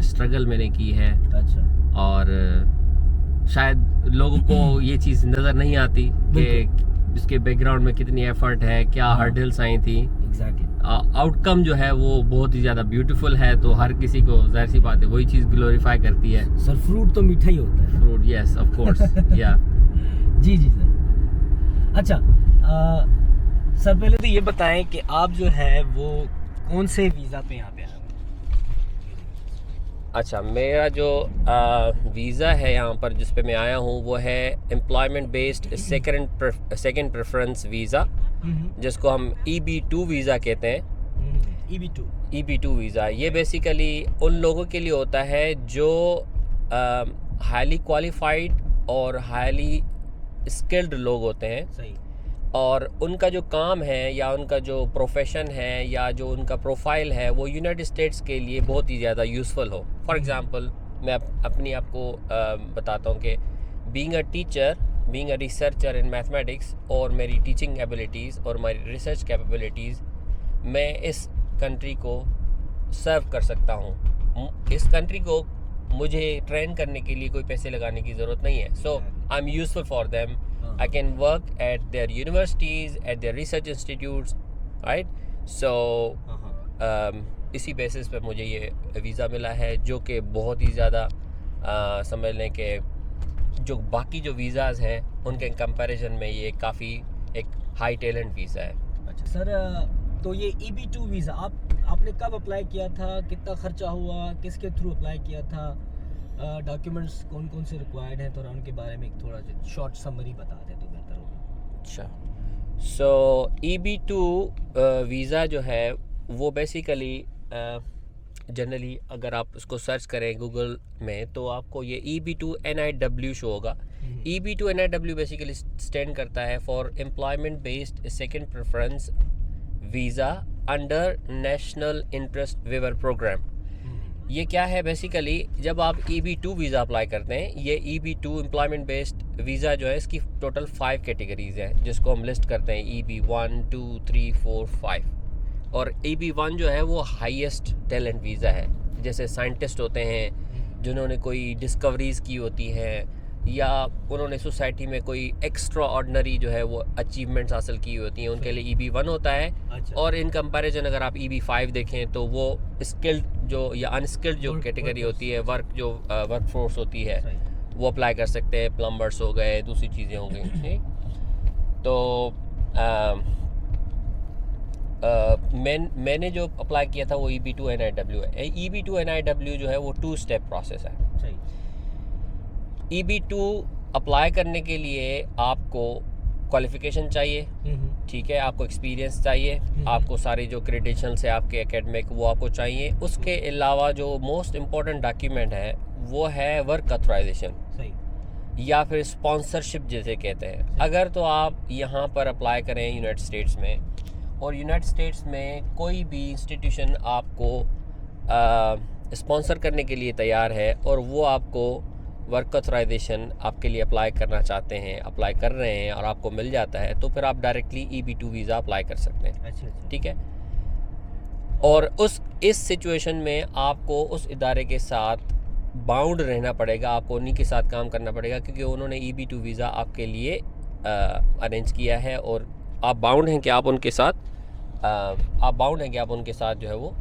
Struggle मैंने की है। अच्छा। और शायद लोगों को ये चीज़ नज़र नहीं आती कि इसके बैकग्राउंड में कितनी एफर्ट है, क्या हर्डल्स आई थी। एग्जैक्टली। आउटकम जो है वो बहुत ही ज़्यादा ब्यूटीफुल है, तो हर किसी को जाहिर सी बात है वही चीज़ ग्लोरीफाई करती है। सर फ्रूट तो मीठा ही होता है। फ्रूट, यस ऑफ कोर्स, या जी जी सर। अच्छा सर, पहले तो ये बताएं कि आप जो है वो कौन से वीज़ा पे यहाँ पे आए? अच्छा, मेरा जो वीज़ा है यहाँ पर जिस पे मैं आया हूँ वो है employment based second preference visa, जिसको हम EB2 वीज़ा कहते हैं। EB2 वीज़ा ये बेसिकली उन लोगों के लिए होता है जो हाईली क्वालिफाइड और हाईली स्किल्ड लोग होते हैं। सही। और उनका जो काम है या उनका जो प्रोफेशन है या जो उनका प्रोफाइल है वो यूनाइटेड स्टेट्स के लिए बहुत ही ज़्यादा यूज़फुल हो। फॉर एग्ज़ाम्पल मैं अपनी आपको बताता हूँ कि being a teacher, being a researcher in mathematics, और मेरी टीचिंग एबिलिटीज़ और मेरी रिसर्च कैपेबिलिटीज़, मैं इस कंट्री को सर्व कर सकता हूँ। इस कंट्री को मुझे ट्रेन करने के लिए कोई पैसे लगाने की ज़रूरत नहीं है। So I am useful for them. I can work at their universities, at their research institutes, right? So इसी बेसिस पे मुझे ये वीज़ा मिला है, जो कि बहुत ही ज़्यादा समझ लें कि जो बाकी जो वीज़ाज़ हैं उनके कंपैरिजन में ये काफ़ी एक हाई टैलेंट वीज़ा है। अच्छा सर, तो ये EB2 वीज़ा आपने कब अप्लाई किया था, कितना खर्चा हुआ, किसके थ्रू अप्लाई किया था, डॉक्यूमेंट्स कौन कौन से रिक्वायर्ड हैं, थोड़ा उनके बारे में एक थोड़ा शॉर्ट समरी बता दें तो बेहतर होगा। अच्छा, सो EB2 वीज़ा जो है वो बेसिकली जनरली अगर आप उसको सर्च करें गूगल में तो आपको ये EB2 NIW शो होगा। EB2 NIW बेसिकली स्टैंड करता है for employment based second preference visa under national interest waiver programme. ये क्या है बेसिकली, जब आप EB2 वीज़ा अप्लाई करते हैं, ये EB2 एम्प्लॉयमेंट बेस्ड वीज़ा जो है इसकी टोटल 5 कैटेगरीज़ हैं जिसको हम लिस्ट करते हैं EB1, 2, 3, 4, 5। और EB1 जो है वो हाईएस्ट टैलेंट वीज़ा है। जैसे साइंटिस्ट होते हैं जिन्होंने कोई डिस्कवरीज़ की होती हैं या उन्होंने सोसाइटी में कोई एक्स्ट्रा ऑर्डिनरी जो है वो अचीवमेंट्स हासिल की होती हैं, उनके लिए EB1 होता है। अच्छा। और इन कंपैरिजन अगर आप EB5 देखें तो वो स्किल्ड जो या अनस्किल्ड जो कैटेगरी होती है, वर्क फोर्स होती है, वो अप्लाई कर सकते हैं। प्लम्बर्स हो गए, दूसरी चीज़ें हो गई। तो मैंने जो अप्लाई किया था वो EB2 NIW है। EB2 NIW जो है वो 2 स्टेप प्रोसेस है। EB2 अप्लाई करने के लिए आपको क्वालिफ़िकेशन चाहिए, ठीक है, आपको एक्सपीरियंस चाहिए, आपको सारे जो क्रेडेंशियल्स है आपके एकेडमिक वो आपको चाहिए। उसके अलावा जो मोस्ट इम्पॉर्टेंट डॉक्यूमेंट है वो है वर्क ऑथराइजेशन या फिर स्पॉन्सरशिप जिसे कहते हैं। अगर तो आप यहाँ पर अप्लाई करें यूनाइटेड स्टेट्स में, और यूनाइटेड स्टेट्स में कोई भी इंस्टीट्यूशन आपको स्पॉन्सर करने के लिए तैयार है और वो आपको वर्क ऑथराइजेशन आपके लिए अप्लाई करना चाहते हैं, अप्लाई कर रहे हैं और आपको मिल जाता है, तो फिर आप डायरेक्टली EB2 वीज़ा अप्लाई कर सकते हैं। अच्छा। ठीक है। और इस सिचुएशन में आपको उस इदारे के साथ बाउंड रहना पड़ेगा, आपको उन्हीं के साथ काम करना पड़ेगा क्योंकि उन्होंने EB2 वीज़ा आपके लिए अरेंज किया है और आप बाउंड हैं कि आप उनके साथ जो है वो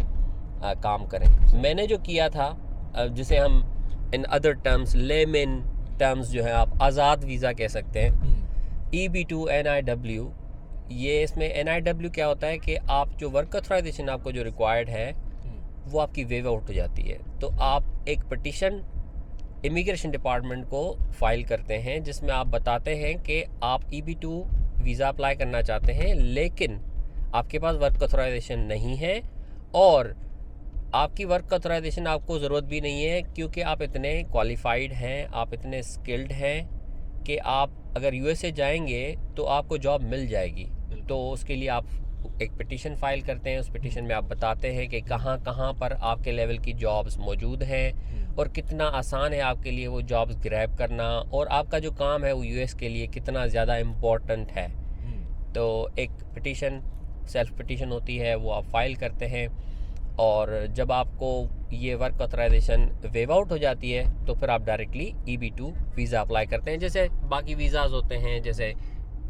काम करें। मैंने जो किया था, जिसे हम in other terms, lemon terms जो है आप आज़ाद वीज़ा कह सकते हैं, EB2 NIW। ये इसमें NIW क्या होता है कि आप जो वर्क ऑथराइजेशन आपको जो रिक्वायर्ड है वो आपकी वेव आउट हो जाती है, तो आप एक पिटीशन इमिग्रेशन डिपार्टमेंट को फाइल करते हैं जिसमें आप बताते हैं कि आप EB2 वीज़ा अप्लाई करना चाहते हैं लेकिन आपके पास वर्क ऑथराइजेशन नहीं है, और आपकी वर्क ऑथराइजेशन आपको ज़रूरत भी नहीं है क्योंकि आप इतने क्वालिफाइड हैं, आप इतने स्किल्ड हैं कि आप अगर USA जाएंगे तो आपको जॉब मिल जाएगी। तो उसके लिए आप एक पिटीशन फाइल करते हैं। उस पिटीशन में आप बताते हैं कि कहाँ कहाँ पर आपके लेवल की जॉब्स मौजूद हैं और कितना आसान है आपके लिए वो जॉब्स ग्रैब करना, और आपका जो काम है वो US के लिए कितना ज़्यादा इम्पोर्टेंट है। तो एक पिटीशन, सेल्फ पिटीशन होती है, वो आप फाइल करते हैं और जब आपको ये वर्क ऑथराइजेशन वेव आउट हो जाती है तो फिर आप डायरेक्टली EB2 वीज़ा अप्लाई करते हैं। जैसे बाकी वीज़ाज़ होते हैं, जैसे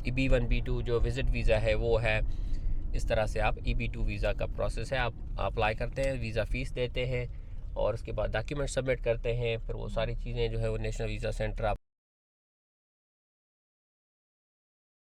B1 B2 जो विज़िट वीज़ा है वो है, इस तरह से आप EB2 वीज़ा का प्रोसेस है, आप अप्लाई करते हैं, वीज़ा फ़ीस देते हैं और उसके बाद डॉक्यूमेंट सबमिट करते हैं। फिर वो सारी चीज़ें जो है वो नेशनल वीज़ा सेंटर